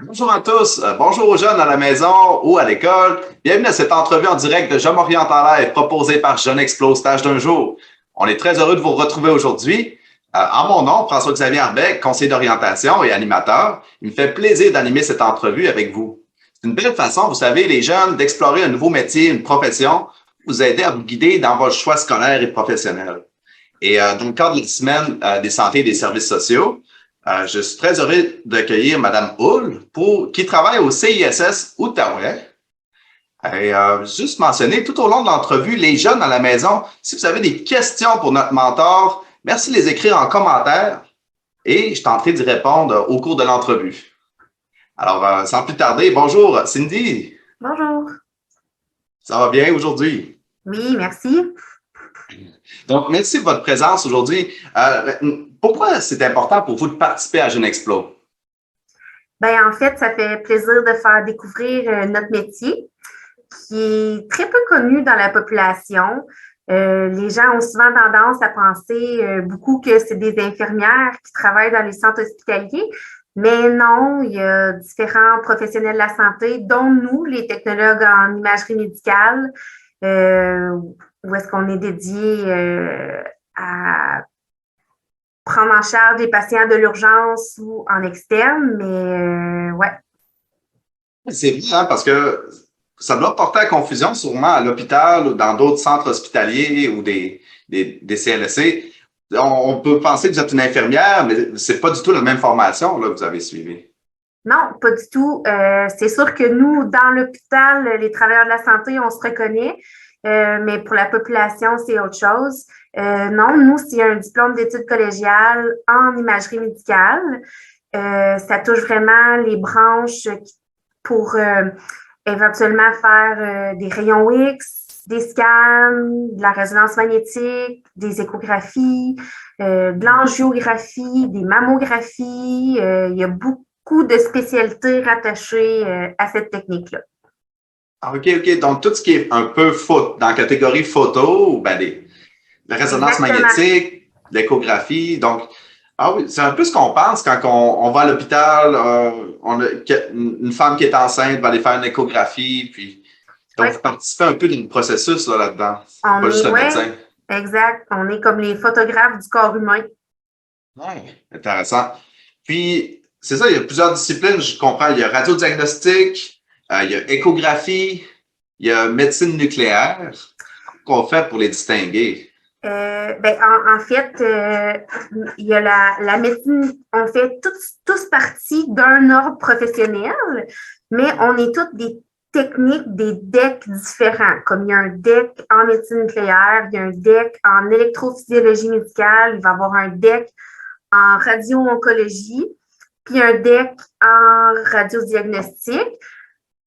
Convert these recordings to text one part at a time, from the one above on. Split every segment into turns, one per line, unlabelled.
Bonjour à tous, bonjour aux jeunes à la maison ou à l'école. Bienvenue à cette entrevue en direct de Je m'oriente en l'air proposée par Jeune Explose Stage d'un jour. On est très heureux de vous retrouver aujourd'hui. En mon nom, François-Xavier Arbeck, conseiller d'orientation et animateur, il me fait plaisir d'animer cette entrevue avec vous. C'est une belle façon, vous savez, les jeunes, d'explorer un nouveau métier, une profession, vous aider à vous guider dans votre choix scolaire et professionnel. Et dans le cadre de la semaine des santé et des services sociaux, je suis très heureux d'accueillir Mme Hull, qui travaille au CISS Outaouais. Et juste mentionner, tout au long de l'entrevue, les jeunes à la maison, si vous avez des questions pour notre mentor, merci de les écrire en commentaire et je tenterai d'y répondre au cours de l'entrevue. Alors, sans plus tarder, bonjour Cindy.
Bonjour.
Ça va bien aujourd'hui?
Oui, merci.
Donc, merci de votre présence aujourd'hui. Pourquoi c'est important pour vous de participer à Jeune Explo?
En fait, ça fait plaisir de faire découvrir notre métier qui est très peu connu dans la population. Les gens ont souvent tendance à penser beaucoup que c'est des infirmières qui travaillent dans les centres hospitaliers, mais non, il y a différents professionnels de la santé, dont nous, les technologues en imagerie médicale, où est-ce qu'on est dédié à prendre en charge des patients de l'urgence ou en externe, mais ouais.
C'est vrai, hein, parce que ça doit porter à confusion sûrement à l'hôpital ou dans d'autres centres hospitaliers ou des CLSC. On peut penser que vous êtes une infirmière, mais c'est pas du tout la même formation là, que vous avez suivie.
Non, pas du tout. C'est sûr que nous, dans l'hôpital, les travailleurs de la santé, on se reconnaît, mais pour la population, c'est autre chose. Non, nous, c'est un diplôme d'études collégiales en imagerie médicale. Ça touche vraiment les branches pour éventuellement faire des rayons X, des scans, de la résonance magnétique, des échographies, de l'angiographie, des mammographies. Il y a beaucoup de spécialités rattachées à cette technique-là.
Ah, OK. Donc, tout ce qui est un peu dans la catégorie photo, la résonance
Exactement.
magnétique, l'échographie. Donc, ah oui, c'est un peu ce qu'on pense quand on va à l'hôpital, une femme qui est enceinte va aller faire une échographie, puis donc
Ouais.
vous participez un peu d'un processus là-dedans. C'est pas juste le médecin.
Exact. On est comme les photographes du corps humain.
Ouais, intéressant. Puis, c'est ça, il y a plusieurs disciplines, je comprends. Il y a radiodiagnostic, il y a échographie, il y a médecine nucléaire. Qu'on fait pour les distinguer?
En fait, il y a la médecine, on fait tous partie d'un ordre professionnel, mais on est toutes des techniques, des decks différents. Comme il y a un deck en médecine nucléaire, il y a un deck en électrophysiologie médicale, il va y avoir un deck en radio-oncologie, puis un deck en radiodiagnostic.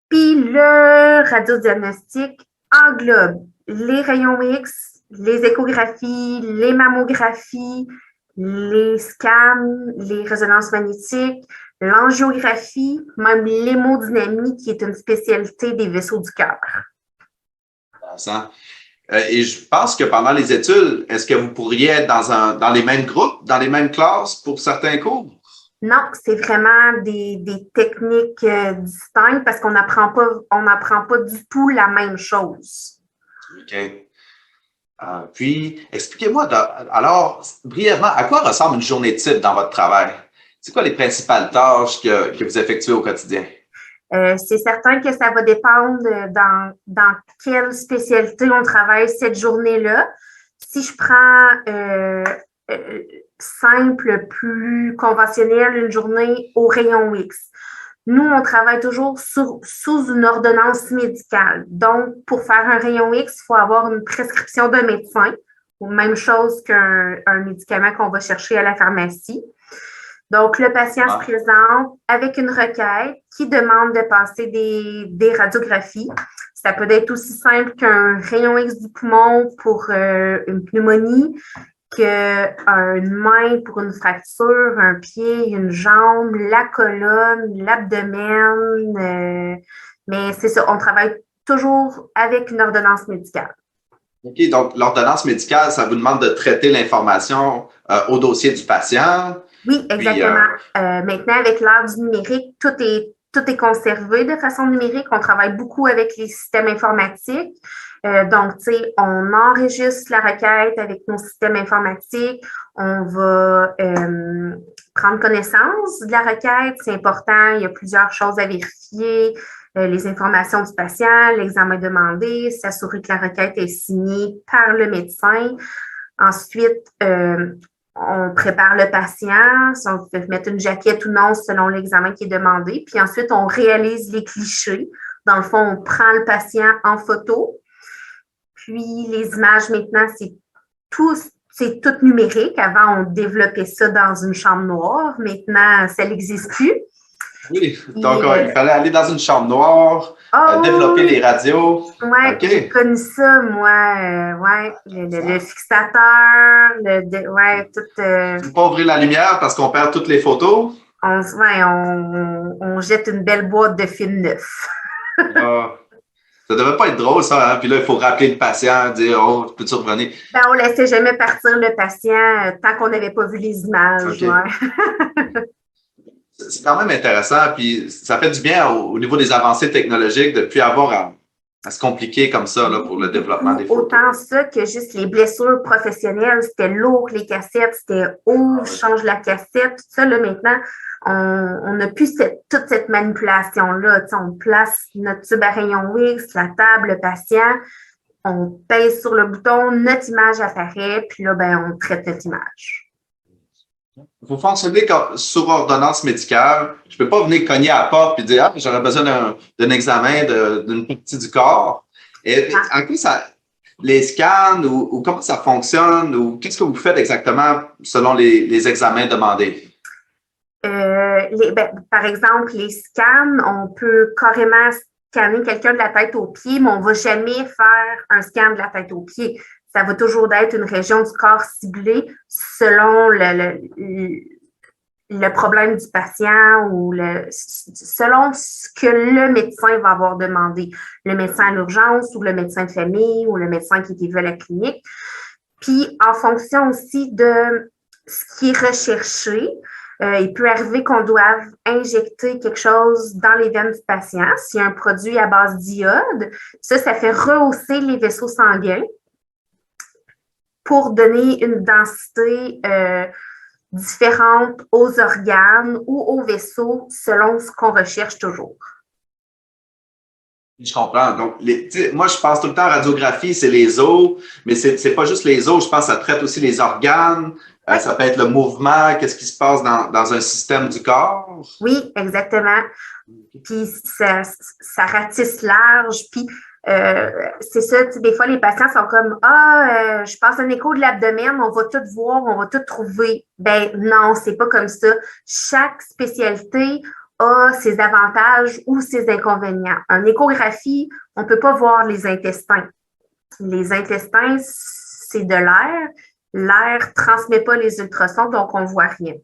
Puis le radiodiagnostic englobe les rayons X, les échographies, les mammographies, les scans, les résonances magnétiques, l'angiographie, même l'hémodynamie, qui est une spécialité des vaisseaux du cœur.
Et je pense que pendant les études, est-ce que vous pourriez être dans les mêmes groupes, dans les mêmes classes pour certains cours?
Non, c'est vraiment des techniques distinctes parce qu'on n'apprend pas du tout la même chose.
OK. Puis, expliquez-moi alors, brièvement, à quoi ressemble une journée type dans votre travail? C'est quoi les principales tâches que vous effectuez au quotidien?
C'est certain que ça va dépendre dans quelle spécialité on travaille cette journée-là. Si je prends simple, plus conventionnel, une journée au rayon X. Nous, on travaille toujours sous une ordonnance médicale. Donc, pour faire un rayon X, il faut avoir une prescription d'un médecin, ou même chose qu'un médicament qu'on va chercher à la pharmacie. Donc, le patient se présente avec une requête qui demande de passer des radiographies. Ça peut être aussi simple qu'un rayon X du poumon pour une pneumonie, qu'une main pour une fracture, un pied, une jambe, la colonne, l'abdomen. Mais c'est ça, on travaille toujours avec une ordonnance médicale.
OK, donc l'ordonnance médicale, ça vous demande de traiter l'information au dossier du patient.
Oui, exactement. Maintenant, avec l'ère du numérique, tout est tout est conservé de façon numérique. On travaille beaucoup avec les systèmes informatiques. Donc, tu sais, on enregistre la requête avec nos systèmes informatiques. On va prendre connaissance de la requête. C'est important. Il y a plusieurs choses à vérifier. Les informations du patient, l'examen demandé, s'assurer que la requête est signée par le médecin. Ensuite, on prépare le patient, si on peut mettre une jaquette ou non selon l'examen qui est demandé. Puis ensuite, on réalise les clichés. Dans le fond, on prend le patient en photo. Puis les images, maintenant, c'est tout numérique. Avant, on développait ça dans une chambre noire. Maintenant, ça n'existe plus.
Oui, donc il fallait aller dans une chambre noire, développer les radios.
Oui, j'ai connu ça, moi. Le fixateur, tout.
Il ne faut pas ouvrir la lumière parce qu'on perd toutes les photos.
On jette une belle boîte de film neuf.
Ça devait pas être drôle, ça. Hein? Puis là, il faut rappeler le patient, dire « Oh, peux-tu revenir? »
Ben, on laissait jamais partir le patient tant qu'on n'avait pas vu les images. Okay. Ouais.
C'est quand même intéressant. Puis ça fait du bien au niveau des avancées technologiques de ne plus avoir à se compliquer comme ça là, pour le développement des photos.
Autant ça que juste les blessures professionnelles, c'était lourd, les cassettes, c'était change la cassette, tout ça. Là, maintenant, on n'a plus toute cette manipulation-là. On place notre tube à rayon X, la table, le patient, on pèse sur le bouton, notre image apparaît, puis là, ben, on traite notre image.
Vous fonctionnez sur ordonnance médicale. Je ne peux pas venir cogner à la porte et dire « Ah, j'aurais besoin d'un examen d'une partie du corps. » Et en quoi les scans ou comment ça fonctionne ou qu'est-ce que vous faites exactement selon les examens demandés?
Par exemple, les scans, on peut carrément scanner quelqu'un de la tête aux pieds, mais on ne va jamais faire un scan de la tête aux pieds. Ça va toujours être une région du corps ciblée selon le problème du patient ou selon ce que le médecin va avoir demandé. Le médecin à l'urgence ou le médecin de famille ou le médecin qui est vu à la clinique. Puis, en fonction aussi de ce qui est recherché, il peut arriver qu'on doive injecter quelque chose dans les veines du patient. S'il y a un produit à base d'iode, ça fait rehausser les vaisseaux sanguins pour donner une densité différente aux organes ou aux vaisseaux selon ce qu'on recherche toujours.
Je comprends. Donc, moi, je pense tout le temps radiographie, c'est les os, mais c'est pas juste les os. Je pense que ça traite aussi les organes. Ça peut être le mouvement, qu'est-ce qui se passe dans un système du corps.
Oui, exactement. Puis, ça ratisse large. Puis, c'est ça, des fois, les patients sont comme « Ah, je passe un écho de l'abdomen, on va tout voir, on va tout trouver. » Ben non, c'est pas comme ça. Chaque spécialité a ses avantages ou ses inconvénients. Une échographie, on peut pas voir les intestins. Les intestins, c'est de l'air. L'air transmet pas les ultrasons, donc on voit rien.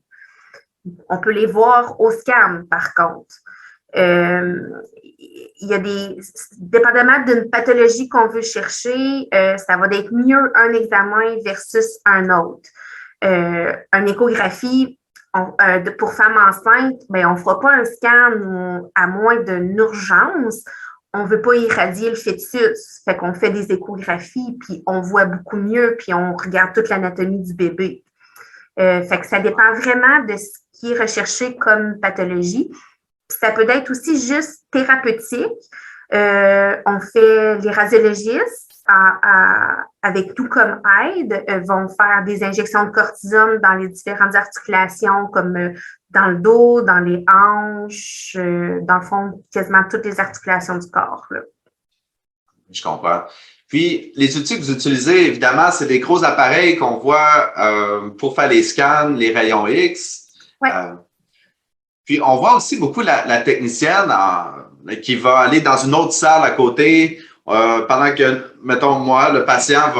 On peut les voir au scan, par contre. Il y a dépendamment d'une pathologie qu'on veut chercher, ça va être mieux un examen versus un autre. Une échographie, pour femme enceinte, ben, on ne fera pas un scan à moins d'une urgence. On ne veut pas irradier le fœtus. Fait qu'on fait des échographies, puis on voit beaucoup mieux, puis on regarde toute l'anatomie du bébé. Fait que ça dépend vraiment de ce qui est recherché comme pathologie. Puis ça peut être aussi juste thérapeutique. On fait les radiologistes avec tout comme aide, vont faire des injections de cortisone dans les différentes articulations comme dans le dos, dans les hanches, dans le fond, quasiment toutes les articulations du corps. Là.
Je comprends. Puis, les outils que vous utilisez, évidemment, c'est des gros appareils qu'on voit pour faire les scans, les rayons X.
Oui.
Puis, on voit aussi beaucoup la technicienne qui va aller dans une autre salle à côté pendant que, mettons, moi, le patient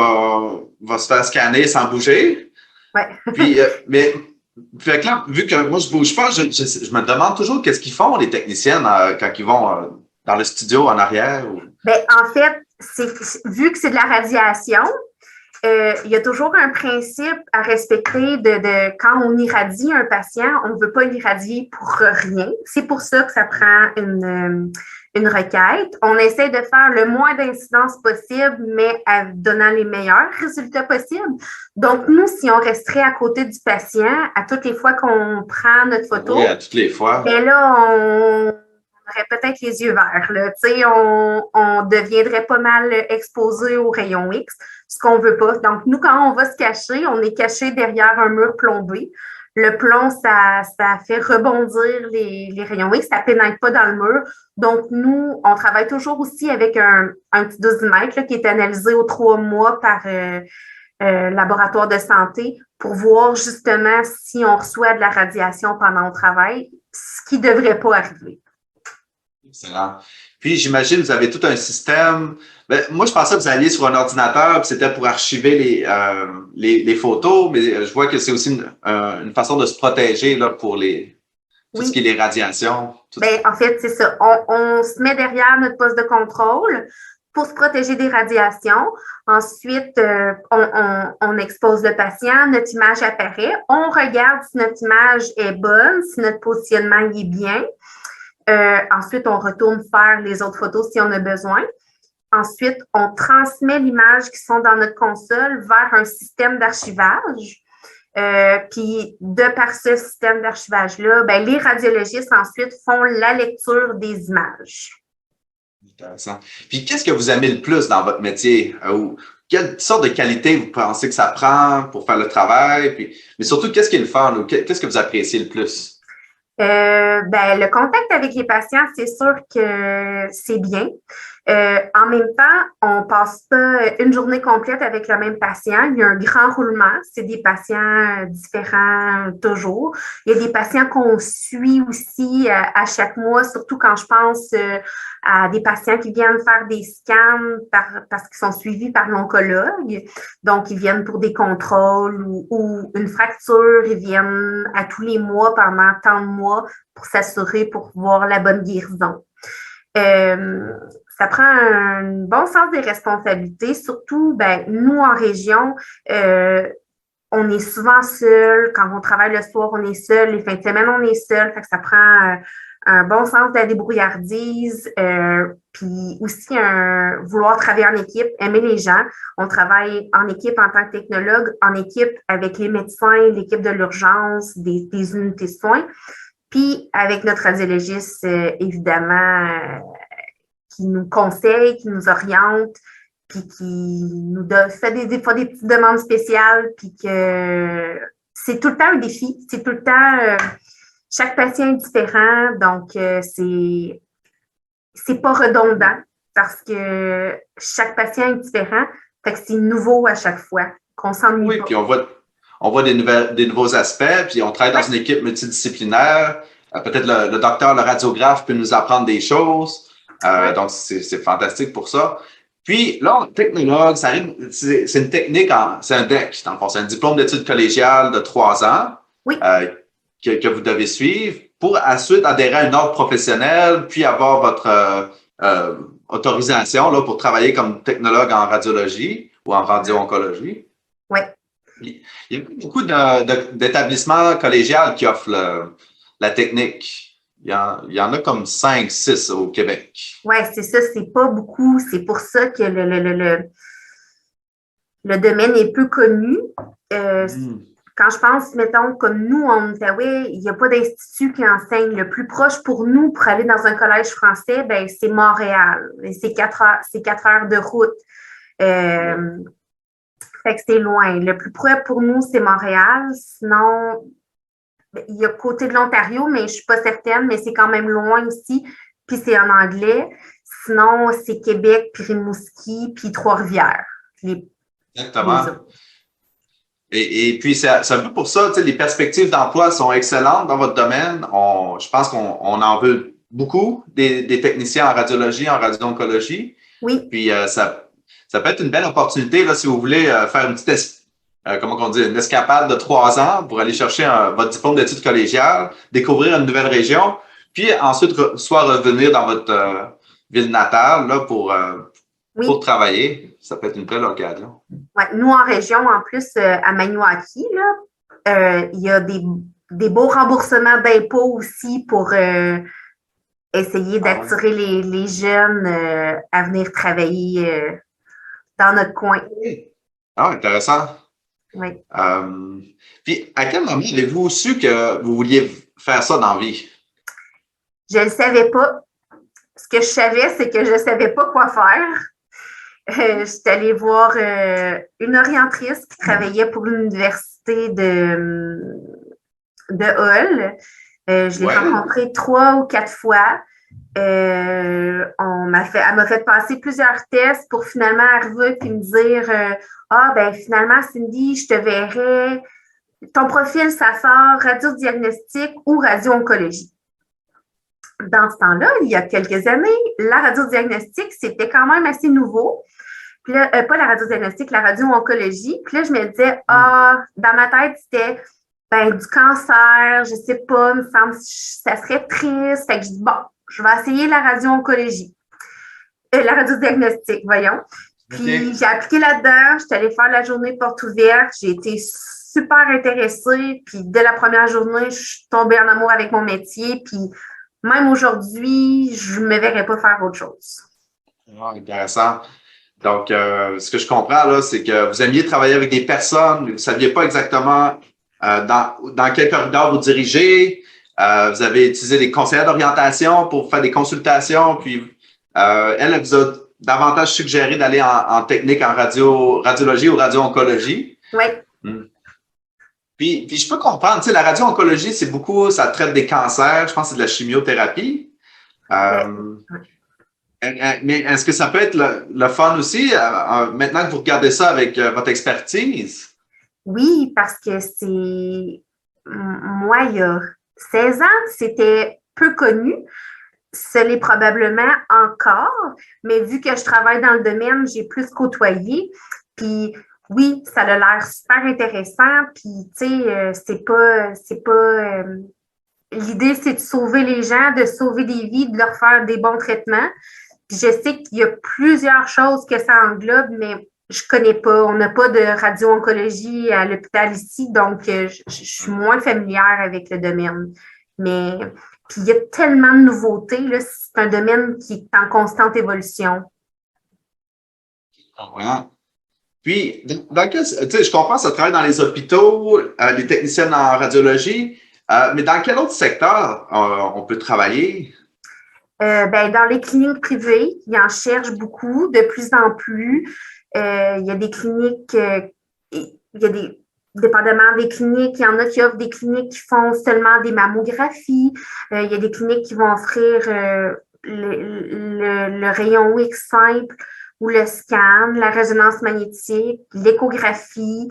va se faire scanner sans bouger.
Oui.
Puis, mais, fait que là, vu que moi, je bouge pas, je me demande toujours qu'est-ce qu'ils font, les techniciennes, quand ils vont dans le studio en arrière. Ou...
Bien, en fait, vu que c'est de la radiation, il y a toujours un principe à respecter de quand on irradie un patient, on ne veut pas l'irradier pour rien. C'est pour ça que ça prend une requête. On essaie de faire le moins d'incidences possible, mais en donnant les meilleurs résultats possibles. Donc, nous, si on resterait à côté du patient, à toutes les fois qu'on prend notre photo,
oui, à toutes les fois.
bien là, on aurait peut-être les yeux verts. Là. On deviendrait pas mal exposé aux rayons X, ce qu'on veut pas. Donc, nous, quand on va se cacher, on est caché derrière un mur plombé. Le plomb, ça fait rebondir les rayons X, ça ne pénètre pas dans le mur. Donc, nous, on travaille toujours aussi avec un petit dosimètre là, qui est analysé aux 3 mois par laboratoire de santé pour voir justement si on reçoit de la radiation pendant le travail, ce qui ne devrait pas arriver.
Excellent. Puis, j'imagine que vous avez tout un système. Ben, moi, je pensais que vous alliez sur un ordinateur, puis c'était pour archiver les photos, mais je vois que c'est aussi une façon de se protéger là, pour tout ce qui est les radiations.
Ben, en fait, c'est ça. On se met derrière notre poste de contrôle pour se protéger des radiations. Ensuite, on expose le patient, notre image apparaît. On regarde si notre image est bonne, si notre positionnement y est bien. Ensuite, on retourne faire les autres photos si on a besoin. Ensuite, on transmet l'image qui sont dans notre console vers un système d'archivage. Puis, de par ce système d'archivage-là, ben, les radiologistes ensuite font la lecture des images.
Intéressant. Puis, qu'est-ce que vous aimez le plus dans votre métier? Quelle sorte de qualité vous pensez que ça prend pour faire le travail? Mais surtout, qu'est-ce qui est le fun? Qu'est-ce que vous appréciez le plus?
Ben, le contact avec les patients, c'est sûr que c'est bien. En même temps, on passe pas une journée complète avec le même patient. Il y a un grand roulement. C'est des patients différents toujours. Il y a des patients qu'on suit aussi à chaque mois, surtout quand je pense à des patients qui viennent faire des scans parce qu'ils sont suivis par l'oncologue. Donc, ils viennent pour des contrôles ou une fracture. Ils viennent à tous les mois pendant tant de mois pour s'assurer, pour voir la bonne guérison. Ça prend un bon sens des responsabilités, surtout, ben, nous, en région, on est souvent seul. Quand on travaille le soir, on est seul. Les fins de semaine, on est seul. Fait que ça prend un bon sens de la débrouillardise, puis aussi vouloir travailler en équipe, aimer les gens. On travaille en équipe en tant que technologue, en équipe avec les médecins, l'équipe de l'urgence, des unités de soins, puis avec notre radiologiste, évidemment, qui nous conseille, qui nous oriente, puis qui nous fait des fois des petites demandes spéciales, puis que c'est tout le temps un défi. C'est tout le temps... chaque patient est différent, donc c'est pas redondant parce que chaque patient est différent, fait que c'est nouveau à chaque fois, qu'on s'ennuie pas.
Puis on voit des nouveaux aspects, puis on travaille dans une équipe multidisciplinaire. Peut-être le docteur, le radiographe peut nous apprendre des choses. Donc, c'est fantastique pour ça. Puis, là, technologue, c'est une technique, c'est un DEC, dans le fond. C'est un diplôme d'études collégiales de 3 ans que vous devez suivre pour ensuite adhérer à une ordre professionnelle, puis avoir votre autorisation là, pour travailler comme technologue en radiologie ou en radio-oncologie.
Oui.
Il y a beaucoup d'établissements collégiaux qui offrent la technique. Il y en a comme 5, 6 au Québec.
Oui, c'est ça, c'est pas beaucoup. C'est pour ça que le domaine est peu connu. Quand je pense, mettons, comme nous, en Outaouais, il n'y a pas d'institut qui enseigne. Le plus proche pour nous, pour aller dans un collège français, ben, c'est Montréal. C'est 4 heures de route. Fait que c'est loin. Le plus près pour nous, c'est Montréal. Sinon, il y a côté de l'Ontario, mais je ne suis pas certaine, mais c'est quand même loin aussi. Puis c'est en anglais. Sinon, c'est Québec, puis Rimouski, puis Trois-Rivières.
Exactement. Et puis, c'est un peu pour ça, les perspectives d'emploi sont excellentes dans votre domaine. Je pense qu'on en veut beaucoup des techniciens en radiologie, en radio-oncologie.
Oui.
Puis, ça peut être une belle opportunité, là, si vous voulez faire une petite une escapade de 3 ans pour aller chercher votre diplôme d'études collégiales, découvrir une nouvelle région, puis ensuite soit revenir dans votre ville natale là, pour pour
Oui.
travailler. Ça peut être une belle occasion.
Ouais. Nous, en région, en plus, à Maniwaki, là, il y a des beaux remboursements d'impôts aussi pour essayer
Ah ouais.
d'attirer les jeunes à venir travailler dans notre coin.
Oui. Ah, intéressant.
Oui.
Euh, Puis, à quel moment avez-vous su que vous vouliez faire ça dans la vie?
Je ne le savais pas. Ce que je savais, c'est que je ne savais pas quoi faire. Je suis allée voir une orientrice qui travaillait pour l'université de Hull. Je l'ai
Ouais.
rencontrée 3 ou 4 fois. Elle m'a fait passer plusieurs tests pour finalement arriver et me dire ah, ben finalement, Cindy, je te verrai. Ton profil, ça sort radiodiagnostic ou radio-oncologie. Dans ce temps-là, il y a quelques années, la radiodiagnostic, c'était quand même assez nouveau. Puis là, pas la radiodiagnostic, la radio-oncologie. Puis là, je me disais, dans ma tête, c'était du cancer, je sais pas, il me semble ça serait triste. Fait que je dis, bon, je vais essayer la radio-oncologie. La radiodiagnostic, voyons. Puis
OK.
j'ai appliqué là-dedans, j'étais allée faire la journée porte ouverte, j'ai été super intéressée, puis dès la première journée, je suis tombée en amour avec mon métier, puis même aujourd'hui, je ne me verrais pas faire autre chose.
Ah, intéressant. Donc, ce que je comprends, là, c'est que vous aimiez travailler avec des personnes, vous ne saviez pas exactement dans quel corridor vous dirigez. Vous avez utilisé des conseillers d'orientation pour faire des consultations, puis elle vous a davantage suggéré d'aller en technique en radiologie ou radio-oncologie.
Oui.
Hmm. Puis, je peux comprendre, tu sais, la radio-oncologie, c'est beaucoup, ça traite des cancers, je pense que c'est de la chimiothérapie. Euh, mais est-ce que ça peut être le fun aussi, maintenant que vous regardez ça avec votre expertise?
Oui, parce que moi, il y a 16 ans, c'était peu connu. Ce l'est probablement encore, mais vu que je travaille dans le domaine, j'ai plus côtoyé. Puis oui, ça a l'air super intéressant. Puis tu sais, l'idée, c'est de sauver les gens, de sauver des vies, de leur faire des bons traitements. Puis je sais qu'il y a plusieurs choses que ça englobe, mais je connais pas. On n'a pas de radio-oncologie à l'hôpital ici, donc je suis moins familière avec le domaine. Mais puis il y a tellement de nouveautés, là, c'est un domaine qui est en constante évolution.
Ah, ouais. Puis, tu sais, je comprends, ça travaille dans les hôpitaux, les techniciennes en radiologie, mais dans quel autre secteur on peut travailler?
Dans les cliniques privées, ils en cherchent beaucoup, de plus en plus. Il y a des cliniques, il y a dépendamment des cliniques, il y en a qui offrent des cliniques qui font seulement des mammographies. Il y a des cliniques qui vont offrir le rayon X simple ou le scan, la résonance magnétique, l'échographie.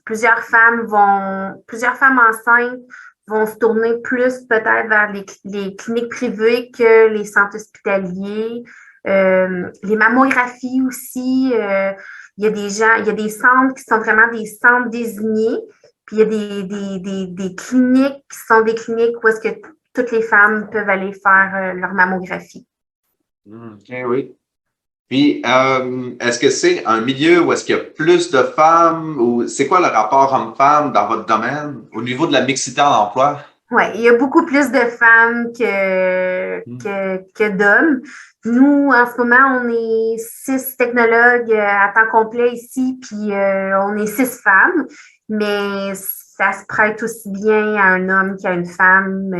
Plusieurs femmes enceintes vont se tourner plus peut-être vers les cliniques privées que les centres hospitaliers. Les mammographies aussi, il y a il y a des centres qui sont vraiment des centres désignés, puis il y a des cliniques qui sont des cliniques où est-ce que toutes les femmes peuvent aller faire leur mammographie.
OK, oui. Puis, est-ce que c'est un milieu où est-ce qu'il y a plus de femmes ou c'est quoi le rapport homme-femme dans votre domaine au niveau de la mixité en emploi?
Oui, il y a beaucoup plus de femmes que d'hommes. Nous, en ce moment, on est 6 technologues à temps complet ici, puis on est 6 femmes, mais ça se prête aussi bien à un homme qu'à une femme.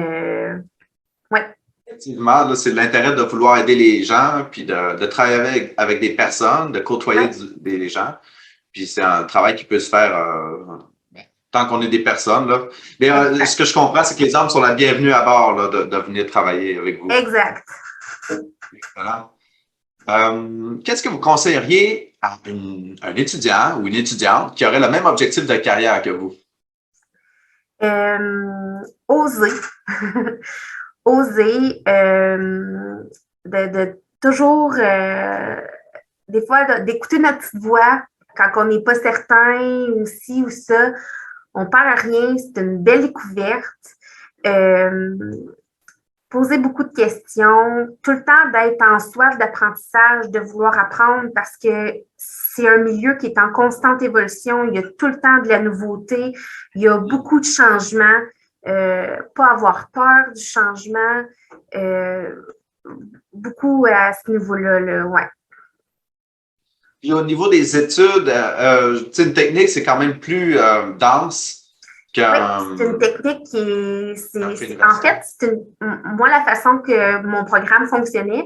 Ouais.
Effectivement, là, c'est l'intérêt de vouloir aider les gens, puis de travailler avec des personnes, de côtoyer
Ouais.
des gens. Puis c'est un travail qui peut se faire tant qu'on est des personnes. Là. Mais ce que je comprends, c'est que les hommes sont la bienvenue à bord là, de venir travailler avec vous.
Exact.
Excellent. Qu'est-ce que vous conseilleriez à un étudiant ou une étudiante qui aurait le même objectif de carrière que vous?
Oser. Oser. De toujours, des fois, d'écouter notre petite voix quand on n'est pas certain ou ci ou ça. On perd à rien. C'est une belle découverte. poser beaucoup de questions, tout le temps d'être en soif d'apprentissage, de vouloir apprendre parce que c'est un milieu qui est en constante évolution. Il y a tout le temps de la nouveauté. Il y a beaucoup de changements. Pas avoir peur du changement. Beaucoup à ce niveau-là, ouais.
Puis au niveau des études, une technique, c'est quand même plus dense qu'un.
Oui, c'est une technique qui en fait, moi, la façon que mon programme fonctionnait,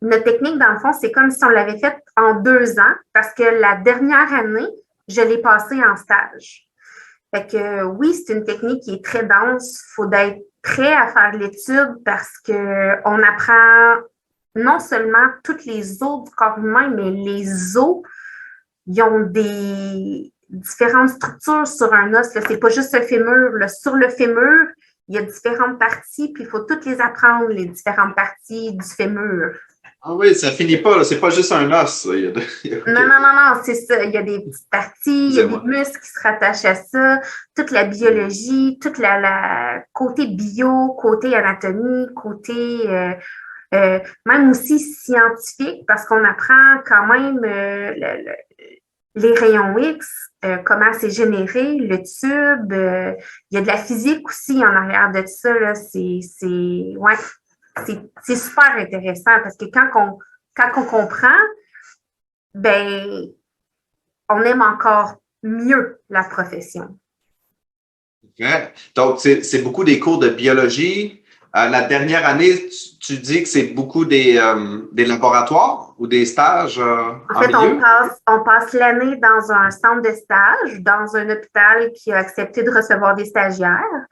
notre technique, dans le fond, c'est comme si on l'avait faite en 2 ans parce que la dernière année, je l'ai passée en stage. Fait que oui, c'est une technique qui est très dense. Il faut être prêt à faire l'étude parce qu'on apprend non seulement toutes les os du corps humain, mais les os, ils ont des différentes structures sur un os. Ce n'est pas juste le fémur. Là. Sur le fémur, il y a différentes parties, puis il faut toutes les apprendre, les différentes parties du fémur.
Ah oui, ça finit pas. C'est pas juste un os.
Non, c'est ça. Il y a des petites parties, il y a des muscles qui se rattachent à ça, toute la biologie, toute la côté bio, côté anatomie, côté même aussi scientifique, parce qu'on apprend quand même les rayons X, comment c'est généré, le tube. Il y a de la physique aussi en arrière de ça. Là, c'est super intéressant parce que quand on comprend, ben, on aime encore mieux la profession.
Okay. Donc, c'est beaucoup des cours de biologie. La dernière année, tu dis que c'est beaucoup des laboratoires ou des stages
en fait, on passe l'année dans un centre de stage, dans un hôpital qui a accepté de recevoir des stagiaires.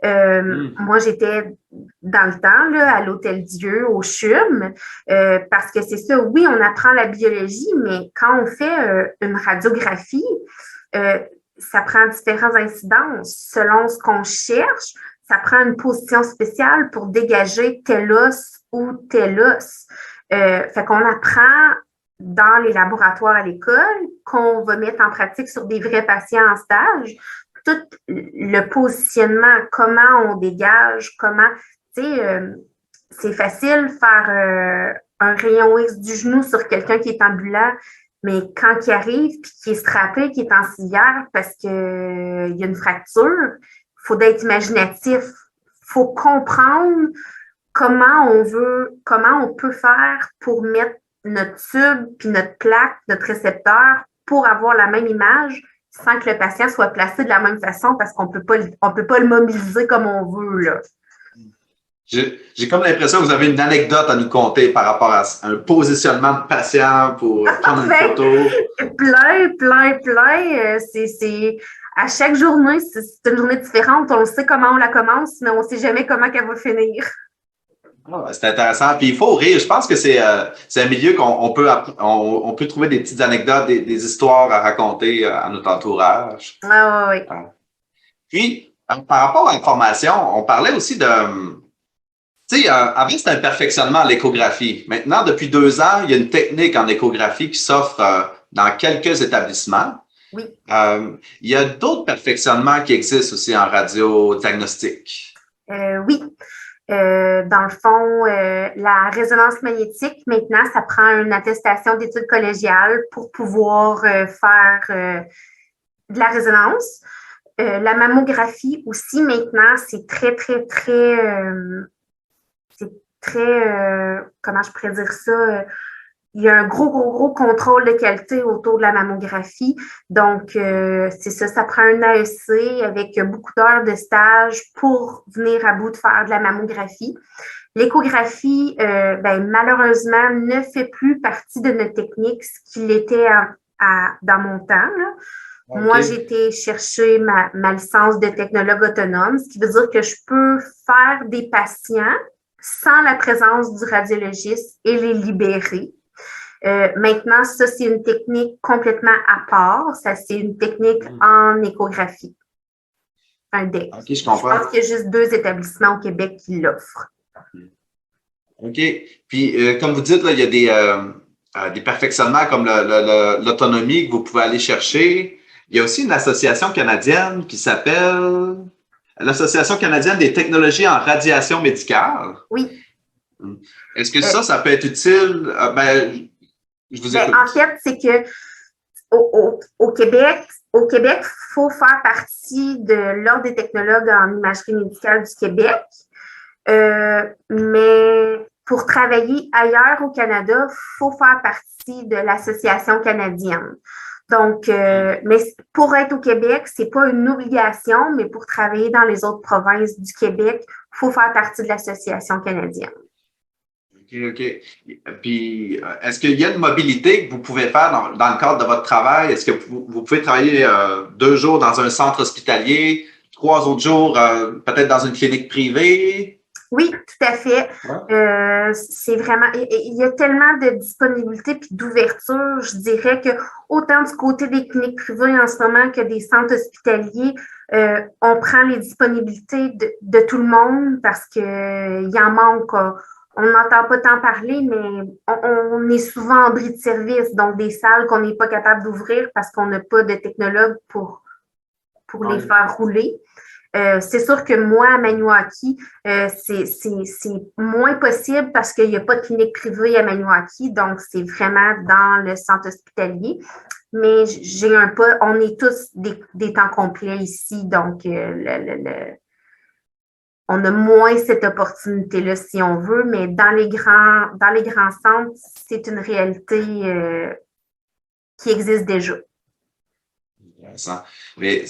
Moi, j'étais dans le temps là, à l'Hôtel Dieu, au CHUM, parce que c'est ça, oui, on apprend la biologie, mais quand on fait une radiographie, ça prend différentes incidences selon ce qu'on cherche. Ça prend une position spéciale pour dégager tel os ou tel os. Fait qu'on apprend dans les laboratoires à l'école, qu'on va mettre en pratique sur des vrais patients en stage, tout le positionnement, comment on dégage, comment, tu sais, c'est facile de faire un rayon X du genou sur quelqu'un qui est ambulant, mais quand il arrive, puis qui est strappé, qui est en civière parce qu'il y a une fracture, il faut être imaginatif. Il faut comprendre comment on peut faire pour mettre notre tube, puis notre plaque, notre récepteur, pour avoir la même image sans que le patient soit placé de la même façon parce qu'on peut pas le mobiliser comme on veut, là.
J'ai comme l'impression que vous avez une anecdote à nous conter par rapport à un positionnement de patient pour prendre une photo.
Plein. C'est à chaque journée, c'est une journée différente. On sait comment on la commence, mais on ne sait jamais comment elle va finir.
Ah, c'est intéressant. Puis il faut rire. Je pense que c'est un milieu qu'on peut trouver des petites anecdotes, des histoires à raconter à notre entourage.
Oui.
Puis, par rapport à la formation, on parlait aussi de... Tu sais, avant, c'était un perfectionnement à l'échographie. Maintenant, depuis 2 ans, il y a une technique en échographie qui s'offre dans quelques établissements.
Oui.
Il y a d'autres perfectionnements qui existent aussi en radiodiagnostic.
Oui. Dans le fond, la résonance magnétique, maintenant, ça prend une attestation d'études collégiales pour pouvoir faire de la résonance. La mammographie aussi, maintenant, c'est très, comment je pourrais dire ça? Il y a un gros contrôle de qualité autour de la mammographie. Donc, c'est ça, ça prend un AEC avec beaucoup d'heures de stage pour venir à bout de faire de la mammographie. L'échographie, malheureusement, ne fait plus partie de notre technique, ce qu'il était dans mon temps, là. Okay. Moi, j'ai été chercher ma licence de technologue autonome, ce qui veut dire que je peux faire des patients sans la présence du radiologiste et les libérer. Maintenant, ça, c'est une technique complètement à part. Ça, c'est une technique en échographie. Un DEC.
OK, je comprends.
Je pense qu'il y a juste 2 établissements au Québec qui l'offrent.
OK. Puis, comme vous dites, là, il y a des perfectionnements comme l'autonomie que vous pouvez aller chercher. Il y a aussi une association canadienne qui s'appelle l'Association canadienne des technologies en radiation médicale.
Oui.
Est-ce que ça peut être utile? Je vous écoute.
En fait, c'est que au Québec, il faut faire partie de l'Ordre des technologues en imagerie médicale du Québec. Mais pour travailler ailleurs au Canada, il faut faire partie de l'Association canadienne. Donc, mais pour être au Québec, c'est pas une obligation, mais pour travailler dans les autres provinces du Québec, il faut faire partie de l'Association canadienne.
OK. Puis, est-ce qu'il y a une mobilité que vous pouvez faire dans le cadre de votre travail? Est-ce que vous pouvez travailler 2 jours dans un centre hospitalier, 3 autres jours peut-être dans une clinique privée?
Oui, tout à fait. Ouais. C'est vraiment, il y a tellement de disponibilité puis d'ouverture, je dirais que autant du côté des cliniques privées en ce moment que des centres hospitaliers, on prend les disponibilités de tout le monde parce que il y en manque. On n'entend pas tant parler, mais on est souvent en bris de service, donc des salles qu'on n'est pas capable d'ouvrir parce qu'on n'a pas de technologue pour les faire rouler. C'est sûr que moi, à Maniwaki, c'est moins possible parce qu'il n'y a pas de clinique privée à Maniwaki, donc c'est vraiment dans le centre hospitalier. Mais on est tous des temps complets ici, donc on a moins cette opportunité-là si on veut, mais dans les grands centres, c'est une réalité qui existe déjà.
Intéressant. Mais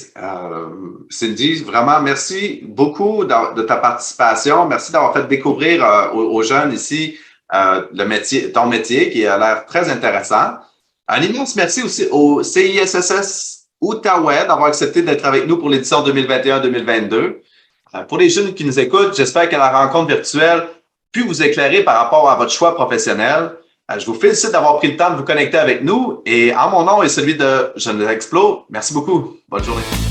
Cindy, vraiment, merci beaucoup de ta participation. Merci d'avoir fait découvrir aux jeunes ici ton métier qui a l'air très intéressant. Un immense merci aussi au CISSS Outaouais d'avoir accepté d'être avec nous pour l'édition 2021-2022. Pour les jeunes qui nous écoutent, j'espère que la rencontre virtuelle pu vous éclairer par rapport à votre choix professionnel. Je vous félicite d'avoir pris le temps de vous connecter avec nous et en mon nom et celui de Jeunes Explos, merci beaucoup. Bonne journée.